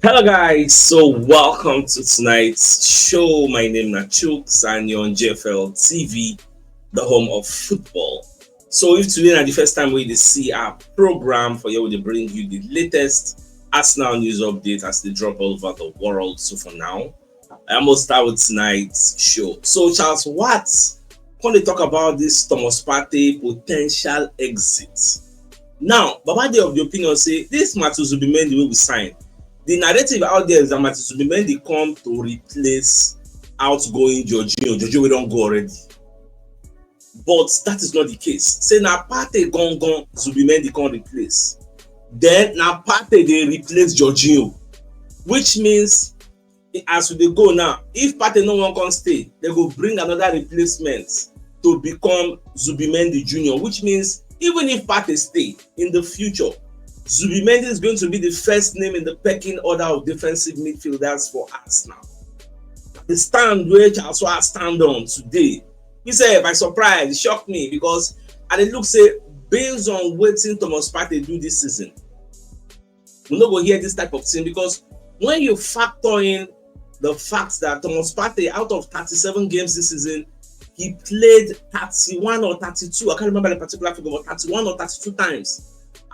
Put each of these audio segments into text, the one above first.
Hello guys, so welcome to tonight's show. My name is CHUKS and you're on JFL TV, the home of football. So if today is the first time we see our program for you, we bring you the latest Arsenal news update as they drop all over the world. So for now, I almost start with tonight's show. So Charles, what can they talk about this Thomas Partey potential exit? Now, Baba dey of the opinion say this Matheus Zubimendi the way we sign. The narrative out there is that Matheus Zubimendi come to replace outgoing Jorginho. Jorginho we don go already. But that is not the case. Say na Partey gone Zubimendi come replace. Then na Partey dey replace Jorginho, which means as we dey go now, if Partey no wan come stay, they go bring another replacement to become Zubimendi Junior, which means even if Partey stay in the future, Zubimendi is going to be the first name in the pecking order of defensive midfielders for Arsenal. The stand where Charles Suarez stand on today, he said by surprise, it shocked me because and it looks say based on wetin Thomas Partey do this season, we no go hear this type of thing because when you factor in the fact that Thomas Partey out of 37 games this season, he played 31 or 32, I can't remember the particular figure, but 31 or 32 times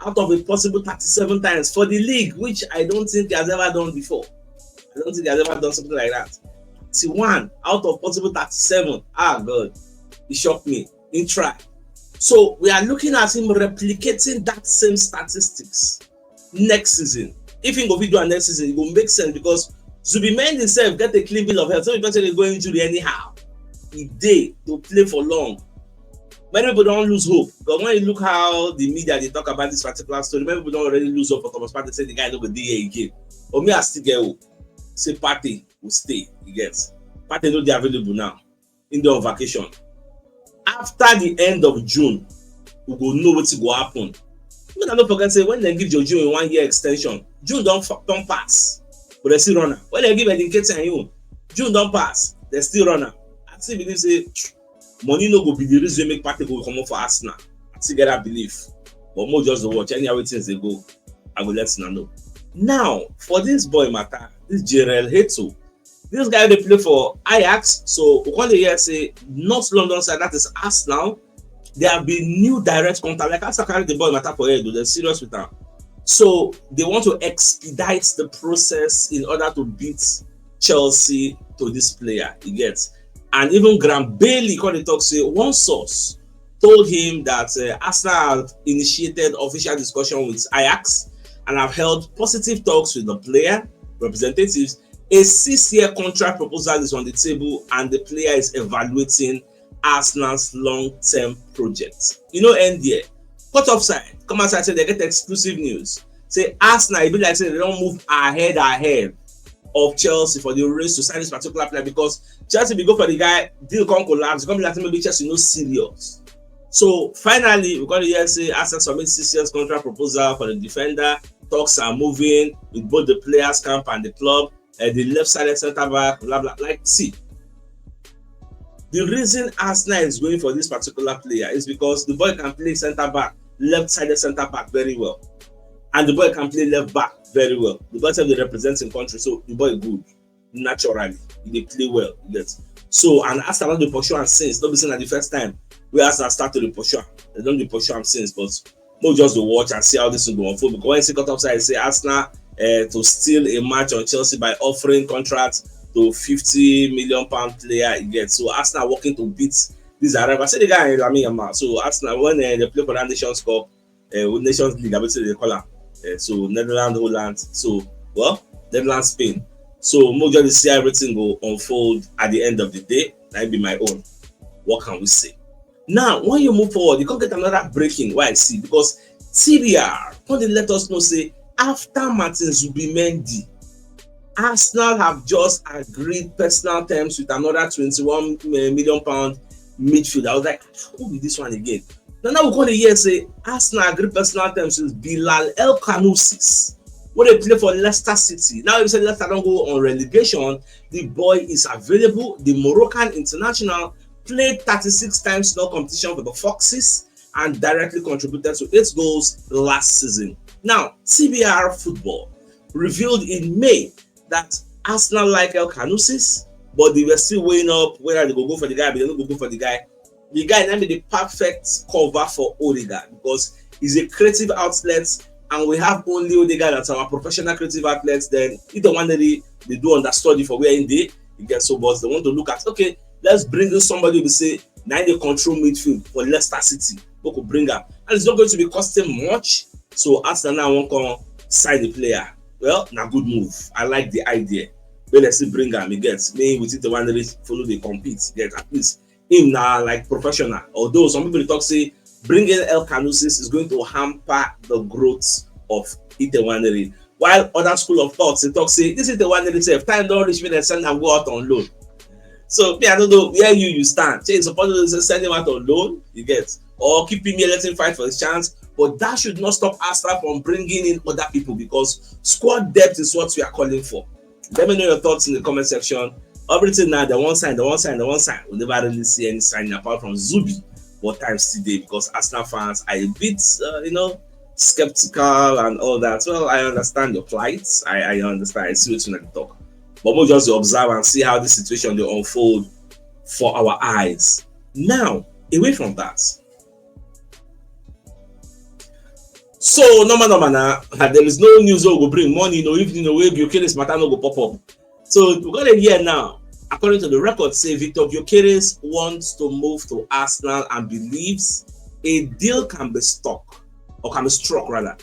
out of a possible 37 times for the league, which I don't think he has ever done before. I don't think he has ever done something like that. 31 out of possible 37. Ah, God, it shocked me. He tried. So we are looking at him replicating that same statistics next season. If he go do next season, it will make sense because Zubimendi himself get a clean bill of health. So people say they go injury anyhow. He dey to play for long. Many people don't lose hope because when you look how the media they talk about this particular story, many people don't already lose hope for Thomas Partey. Say the guy no go dey here again. But me I still get hope. Say Partey will stay. He gets Partey no dey available now. In the on vacation. After the end of June, we go know what will happen. Make I no forget say when they give Jorginho a 1 year extension, June don't pass, but they still run am. When they give Edinketia and you, June don't pass, they still run am. I still believe say money no go be the reason make Partey go come up for Arsenal. I still get that belief. But more just to watch anyhow things they go, I will let you know. Now, for this boy matter, this Jarell Heto, this guy they play for Ajax. So one day here say North London side, that is Arsenal. There have been new direct contact. Like Arsenal carry the boy matter for head, they're serious with them. So they want to expedite the process in order to beat Chelsea to this player. He gets. And even Graham Bailey, when he talks, say one source told him that Arsenal have initiated official discussion with Ajax and have held positive talks with the player representatives. A 6-year contract proposal is on the table, and the player is evaluating Arsenal's long-term project. You know, end there. Cut off side, come outside, say they get exclusive news. Say Arsenal, it be like say they don't move ahead of Chelsea for the race to sign this particular player because Chelsea will go for the guy, deal can't collapse, it's going to be like maybe Chelsea no serious. So finally, we're going to hear say Arsenal submit 6 years contract proposal for the defender. Talks are moving with both the players camp and the club. The left-sided centre back, blah blah. Like, see, the reason Arsenal is going for this particular player is because the boy can play centre back, left-sided centre back very well, and the boy can play left back very well. The boy self they represent in country, so the boy good naturally. They play well. Yes. So and Arsenal don't pursue him since. Don't be saying that the first time we Arsenal start to pursue him. They don't pursue him since, but more just to watch and see how this will go unfold. Because when you see cut off side, say Arsenal to steal a match on Chelsea by offering contracts to £50 million player he gets. So Arsenal working to beat this arrival. I say the guy in Lamine Yamal. So Arsenal when they play for that Nations Cup, Nations League, I would say they call it. So Netherlands, Holland. So well, Netherlands, Spain. So more just to see everything go unfold at the end of the day. That be my own. What can we say? Now, when you move forward, you can't get another breaking. Why I see because TBR, when they let us know say after Martin Zubimendi, Arsenal have just agreed personal terms with another £21 million midfield. I was like, who be this one again? Now we're going to hear say Arsenal agreed personal terms with Bilal El Kanousis, where they play for Leicester City. Now if you say Leicester don't go on relegation, the boy is available. The Moroccan international played 36 times in all competition for the Foxes and directly contributed to 8 goals last season. Now, TBR Football revealed in May that Arsenal like El Canusis, but they were still weighing up whether they go for the guy, but they don't go for the guy. The guy now made the perfect cover for Odegaard because he's a creative outlet, and we have only Odegaard as our professional creative outlets. Then if the one that they do understudy for where in they get so, but they want to look at, okay, let's bring in somebody who say now they control midfield for Leicester City. We could bring her, and it's not going to be costing much. So Arsenal now won't come sign the player. Well, now good move. I like the idea. But let's see, bring him. He gets me with it. The one that follow they compete. Get at least him now like professional. Although some people talk say bringing El Canusis is going to hamper the growth of Itawaneri. While other school of thoughts they talk say this is the one that say if time don't reach me, then send them go out on loan. So me, I don't know where you stand. Say suppose to send him out on loan, you get, or keep him here, let him fight for his chance. But that should not stop Arsenal from bringing in other people because squad depth is what we are calling for. Let me know your thoughts in the comment section. Everything now, the one sign. We never really see any sign apart from Zubi. What times today? Because Arsenal fans are a bit, skeptical and all that. Well, I understand your plight. I understand. I see what you're going to talk. But we'll just observe and see how the situation will unfold for our eyes. Now, away from that. So, no now, there is no news that will bring money, no evening, no way, Gyökeres matter no go pop up. So, we got a year now. According to the record, say Victor Gyökeres wants to move to Arsenal and believes a deal can be struck rather.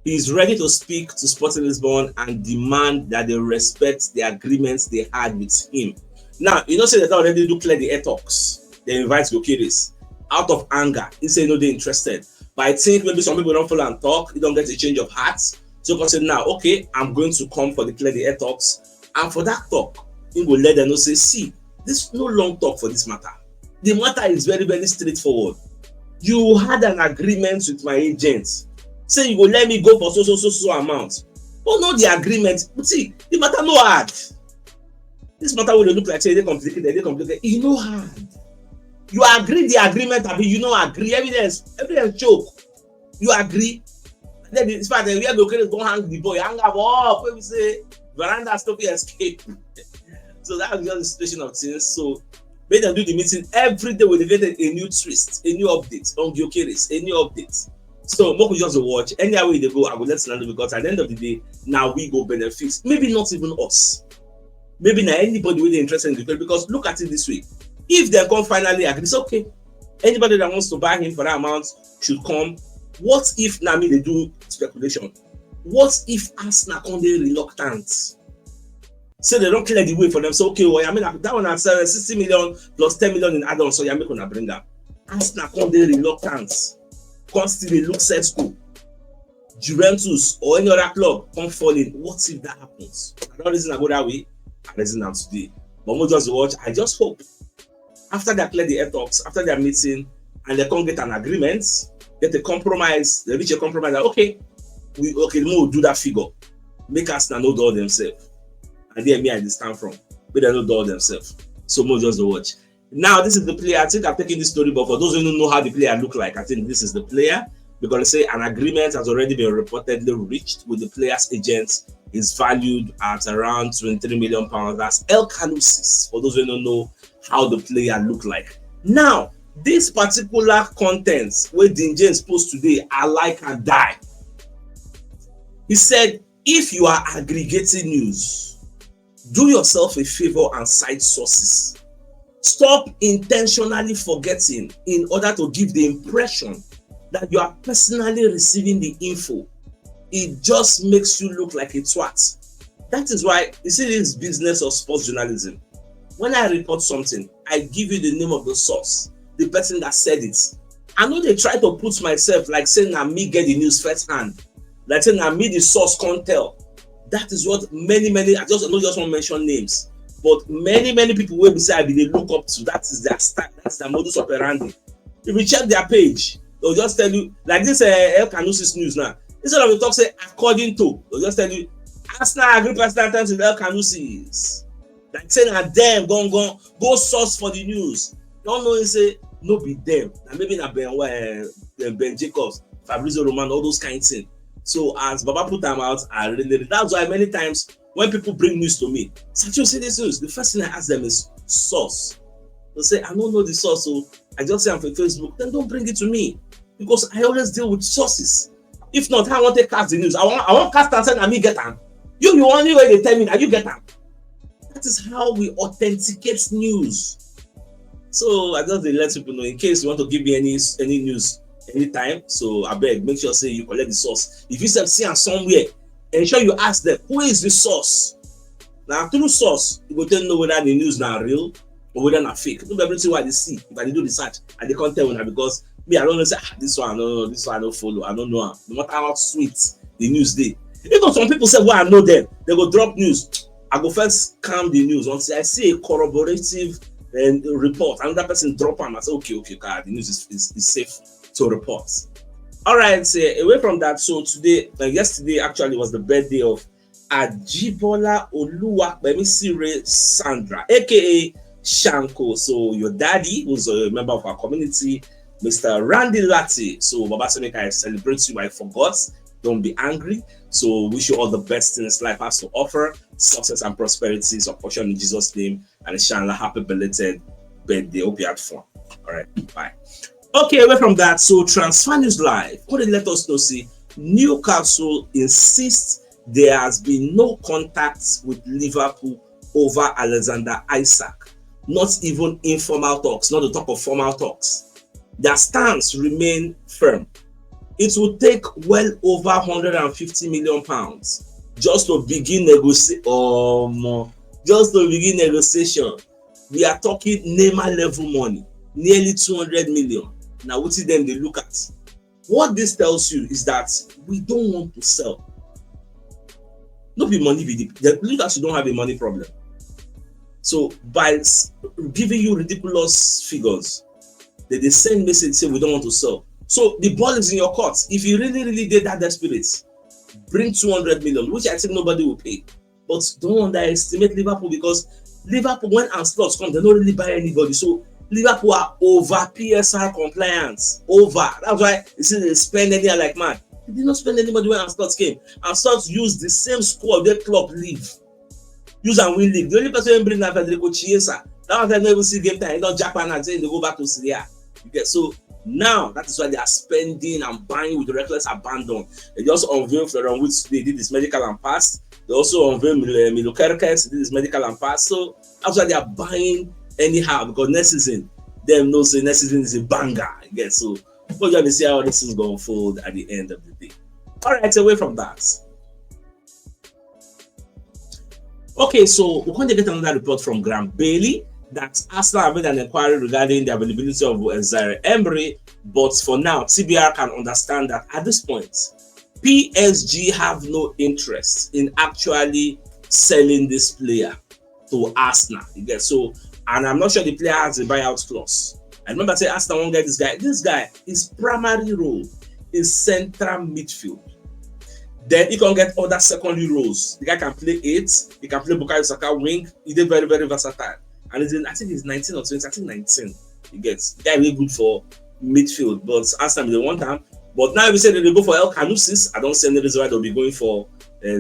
He is ready to speak to Sporting Lisbon and demand that they respect the agreements they had with him. Now, you know, say that already do clear the air talks. They invite Gyökeres out of anger. He say no, they're interested. But I think maybe some people don't follow and talk. You don't get a change of hearts. So you can say now, okay, I'm going to come for the clear the air talks. And for that talk, he will let them know, say, see, this is no long talk for this matter. The matter is very, very straightforward. You had an agreement with my agent. Say you will let me go for so amount. But not the agreement. But see, the matter no hard. This matter will look like say they complicated. It's no hard. You agree the agreement, I mean, you don't agree. Evidence joke. You agree. Then in fact, we are going to hang the boy, hang up up. When we say veranda stop escape. So that was just the situation of things. So when they do the meeting every day, we get a new twist, a new update on Gyökeres, a new update. So Moku just watch. Any way they go, I will let you know because at the end of the day, now we go benefit. Maybe not even us. Maybe not anybody with interest in Gyökeres. Because look at it this way. If they come finally agree, it's okay. Anybody that wants to buy him for that amount should come. What if Nami they do speculation? What if Arsenal come they reluctant? So they don't clear the way for them. So okay, well, I mean that one has 60 million plus 10 million in add-on. So you're making a bring up. Arsenal come they reluctant. Constantly look set school. Juventus or any other club come falling. What if that happens? I don't reason I go that way. I reason now today. But we'll just watch. I just hope after they clear the air talks, after their meeting, and they can't get an agreement, get a compromise, they reach a compromise that we'll do that figure. Make us know all themselves. And then me I stand from. But they know all themselves. So we'll just watch. Now this is the player. I think I'm taking this story, but for those who don't know how the player look like, I think this is the player. Because they say an agreement has already been reportedly reached with the player's agents. Is valued at around £23 million. That's El Canusis, for those who don't know how the player look like. Now, this particular content where Dean James post today, I like and die. He said, if you are aggregating news, do yourself a favor and cite sources. Stop intentionally forgetting in order to give the impression that you are personally receiving the info. It just makes you look like a twat. That is why you see this business of sports journalism. When I report something, I give you the name of the source, the person that said it. I know they try to put myself like saying that me get the news first hand, like saying that me the source can't tell. That is what many I just want to mention names, but many people will be say I be they look up to. That is their style, that's their modus operandi. If you check their page, they'll just tell you like this El Canusis news now. Instead of the talk say according to, they'll just tell you Arsenal agree personal terms with El Canusis. Like saying that them go source for the news. Don't know say no be them. And maybe na Ben Jacobs, Fabrizio Romano, all those kind of things. So as Baba put them out, I really, that's why many times when people bring news to me, you see this news, the first thing I ask them is source. They say, I don't know the source, so I just say I'm from Facebook. Then don't bring it to me, because I always deal with sources. If not, I want to cast the news. I want cast and send and me get them. You only way they tell me that you get them. That is how we authenticate news. So I just let people know, in case you want to give me any news anytime. So I beg, make sure say you collect the source. If you see them somewhere, ensure you ask them, who is the source? Now through source, you go tell know whether the news now real or whether not fake. Don't everything what they see. If I do research, and they can't tell me, because me, I don't know say this one, no, this one I don't follow. I don't know. No matter how sweet the news day. Even some people say, well, I know them, they go drop news. I go first calm the news until I see a corroborative report. Another person drop them. I say, okay, the news is safe to report. All right, so away from that. So today, yesterday actually was the birthday of Ajibola Oluwapemisi Sandra, aka Shanko. So your daddy, who's a member of our community, Mr. Randy Lati. So Baba Semeka, I celebrate you. I forgot. Don't be angry. So wish you all the best in this life has to offer. Success and prosperity is a portion in Jesus' name. And inshallah, happy belated birthday. Hope you had fun. All right, bye. Okay, away from that, so Transfer News Live, what they let us know, see, Newcastle insists there has been no contact with Liverpool over Alexander Isak. Not even informal talks, not the talk of formal talks. Their stance remain firm. It will take well over £150 million just to begin negotiation. We are talking Neymar level money, nearly 200 million. Now, what is them they look at? What this tells you is that we don't want to sell. Not be money, the leaders don't have a money problem. So by giving you ridiculous figures, they send message say we don't want to sell. So the ball is in your court. If you really did that desperate, bring 200 million, which I think nobody will pay. But don't underestimate Liverpool, because Liverpool, when our slots come, they don't really buy anybody. So Liverpool are over PSR compliance. Over. That's why you see they spend anything like mad. They did not spend any money when our slots came. Our slots used the same squad their club leave. Use and win league. The only person who bring that Federico Chiesa. That one time never see game time. Not Japan and saying they go back to Syria. Okay, so now that is why they are spending and buying with reckless abandon. They just unveiled Florian Wirtz. They did this medical and pass. They also unveiled Milo Kerkes. They did this medical and pass. So that's why they are buying anyhow, because next season, them know say next season is a banger. Again, so we're going to see how this is going to unfold at the end of the day. All right, away from that. Okay, so we're going to get another report from Graham Bailey that Arsenal have made an inquiry regarding the availability of Zaire Emery, but for now, TBR can understand that at this point, PSG have no interest in actually selling this player to Arsenal. Again, so, and I'm not sure the player has a buyout clause. I remember saying Arsenal won't get this guy. This guy, his primary role is central midfield. Then he can get other secondary roles. The guy can play 8, he can play Bukayo Saka wing. He did very, very versatile. And he's in, I think he's 19 or 20, I think 19. He gets. The guy really good for midfield, but Arsenal they want him. But now if we say that they go for El Canusis, I don't see any reason why they'll be going for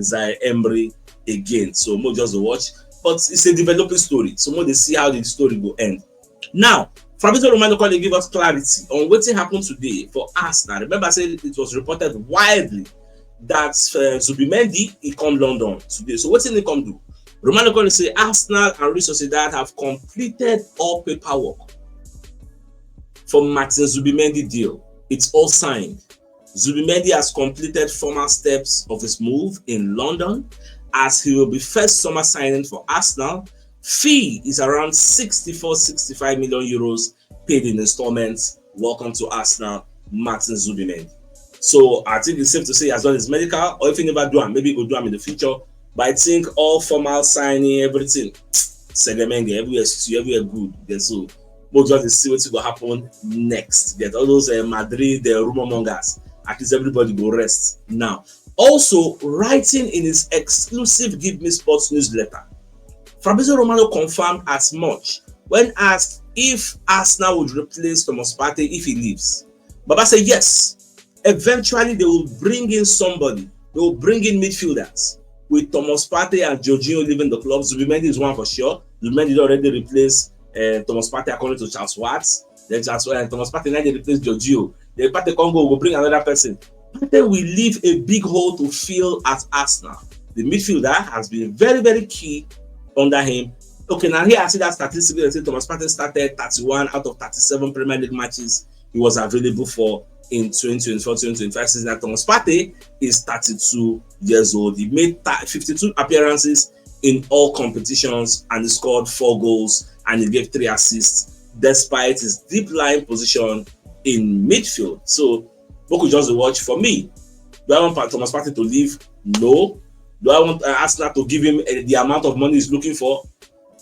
Zaire Emery again. So more just to watch. But it's a developing story. So more they see how the story will end. Now, Fabrizio Romano Colley give us clarity on what happened today for Arsenal. Remember I said it was reported widely that Zubimendi he come London today. So what did he come do? Romano Colley say Arsenal and Real Sociedad have completed all paperwork for Martin Zubimendi deal. It's all signed. Zubimendi has completed formal steps of his move in London, as he will be first summer signing for Arsenal. Fee is around 65 million euros paid in installments. Welcome to Arsenal, Martin Zubimendi. So I think it's safe to say he has done his medical, or if he never do him, maybe he will do him in the future. But I think all formal signing, everything, Segemenge, everywhere good. Okay, so we'll just see what's going to happen next. Get all those Madrid, the rumor mongers. At least everybody go rest now. Also, writing in his exclusive Give Me Sports newsletter, Fabrizio Romano confirmed as much when asked if Arsenal would replace Thomas Partey if he leaves. Baba said yes. Eventually, they will bring in somebody. They will bring in midfielders. With Thomas Partey and Jorginho leaving the club, Zubimendi is one for sure. Zubimendi already replaced Thomas Partey according to Charles Watts. Then Thomas Partey now they replace Jorginho. Then Partey Congo will bring another person. Partey will leave a big hole to fill at Arsenal. The midfielder has been very, very key under him. Okay, now here I see that statistically, Thomas Partey started 31 out of 37 Premier League matches he was available for in 2024-2025 season. That Thomas Partey is 32 years old. He made 52 appearances in all competitions and he scored 4 goals and he gave 3 assists despite his deep line position in midfield. So, what could just watch for me? Do I want Thomas Partey to leave? No. Do I want Arsenal to give him the amount of money he's looking for?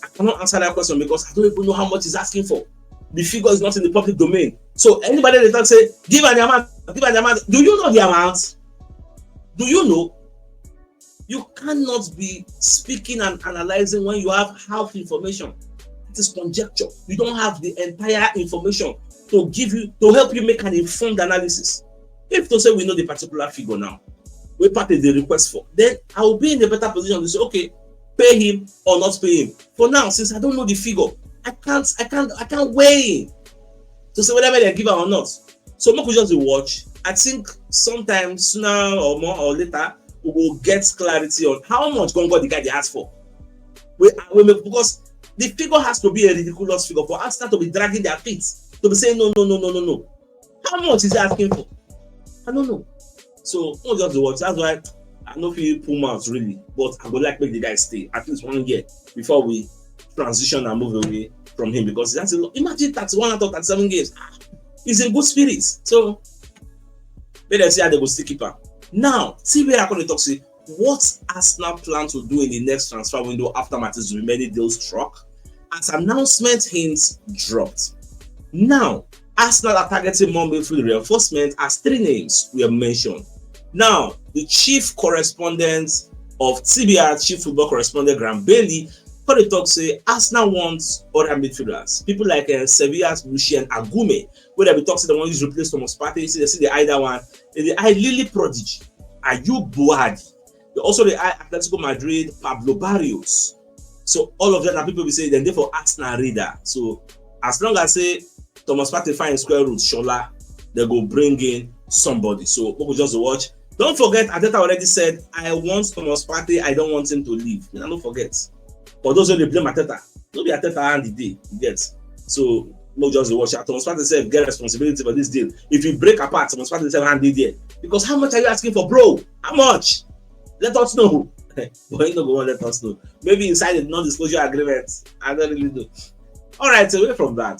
I cannot answer that question because I don't even know how much he's asking for. The figure is not in the public domain. So anybody that can say, give an amount, give an amount. Do you know the amount? Do you know? You cannot be speaking and analyzing when you have half information. It is conjecture. You don't have the entire information to give you, to help you make an informed analysis. If to say we know the particular figure now, we part of the request for, then I will be in a better position to say, okay, pay him or not pay him. For now, since I don't know the figure, I can't weigh to say whether they give her or not. So we could just watch. I think sometime sooner or more or later we will get clarity on how much Gongo the guy they asked for. Because the figure has to be a ridiculous figure for Arsenal to be dragging their feet to be saying no. How much is he asking for? I don't know. So we'll just watch. That's why I know if you pull mouth really, but I would like to make the guy stay at least 1 year before we transition and move away from him, because that's a lot. Imagine 31 out of 37 games. He's in good spirits. So let us see how they will still keep him. Now, see where I'm going to talk to what Arsenal plan to do in the next transfer window after Martin's remaining deals struck. As announcement hints dropped. Now, Arsenal are targeting more midfield reinforcement as 3 names were mentioned. Now, the chief correspondent of TBR, chief football correspondent Graham Bailey, for the talk say Arsenal wants other midfielders, people like Sevilla's Lucien Agume, where they be talking the one who's replaced Thomas Partey. They see the either one, the Lily Prodigy, Ayub Buhadi, also the Atletico Madrid Pablo Barrios. So all of them are people we say then they for Arsenal reader. So as long as say Thomas Partey find square root Shola, they go bring in somebody. So we will just watch. Don't forget, Adeta already said, I want Thomas Partey, I don't want him to leave. I don't forget. For those who blame Ateta, don't be Ateta and the day, you get. So no just watch out. Thomas Partey said get responsibility for this deal. If you break apart, Thomas Partey said hand there. Because how much are you asking for, bro? How much? Let us know. But you don't go on, let us know. Maybe inside the non-disclosure agreement. I don't really know. Alright, away from that.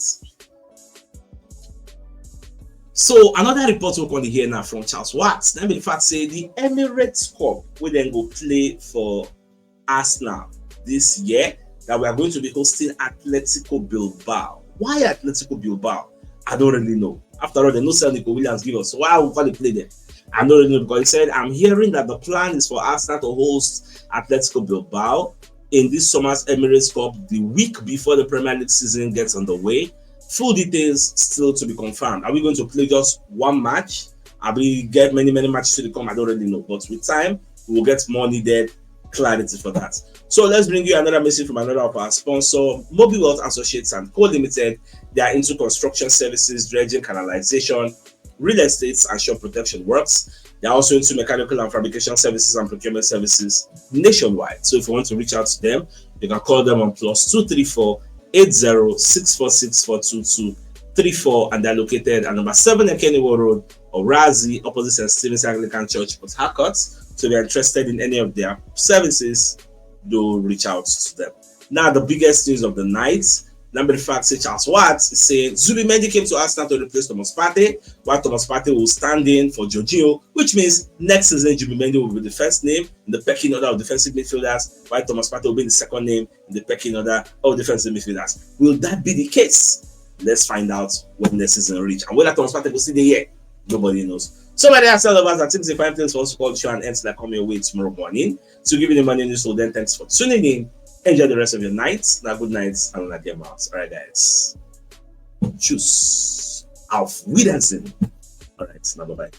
So another report we're going to hear now from Charles Watts. Then in fact say the Emirates Cup will then go play for Arsenal this year, that we are going to be hosting Atletico Bilbao. Why Atletico Bilbao? I don't really know. After all, they know Sir Nico Williams give us. So why would they play there? I don't really know, because he said, I'm hearing that the plan is for Arsenal to host Atletico Bilbao in this summer's Emirates Cup the week before the Premier League season gets underway. Full details still to be confirmed. Are we going to play just one match? Are we get many matches to come? I don't really know. But with time, we will get more needed clarity for that. So let's bring you another message from another of our sponsor, Mobile Wealth Associates and Co Limited. They are into construction services, dredging, canalization, real estate, and shore protection works. They are also into mechanical and fabrication services and procurement services nationwide. So if you want to reach out to them, you can call them on +234 8064642234, and they're located at number 7 Ekeniwo Road, Orazi, opposite St. Stephen's Anglican Church, Port Harcourt. So if you're interested in any of their services, do reach out to them. Now, the biggest news of the night, number fact, say Charles Watts is saying Zubimendi came to Arsenal to replace Thomas Partey, while Thomas Partey will stand in for Jorginho, which means next season Zubimendi will be the first name in the pecking order of defensive midfielders, while Thomas Partey will be the second name in the pecking order of defensive midfielders. Will that be the case? Let's find out when next season reach. And whether Thomas Partey will see the year, nobody knows. Somebody has told us that things if I'm things for us to call the show and ends like coming away tomorrow morning. So give you the money news. So then thanks for tuning in. Enjoy the rest of your night. Now good night and like your mouth. Alright guys. Tschüss. Auf Wiedersehen. Alright, now bye bye.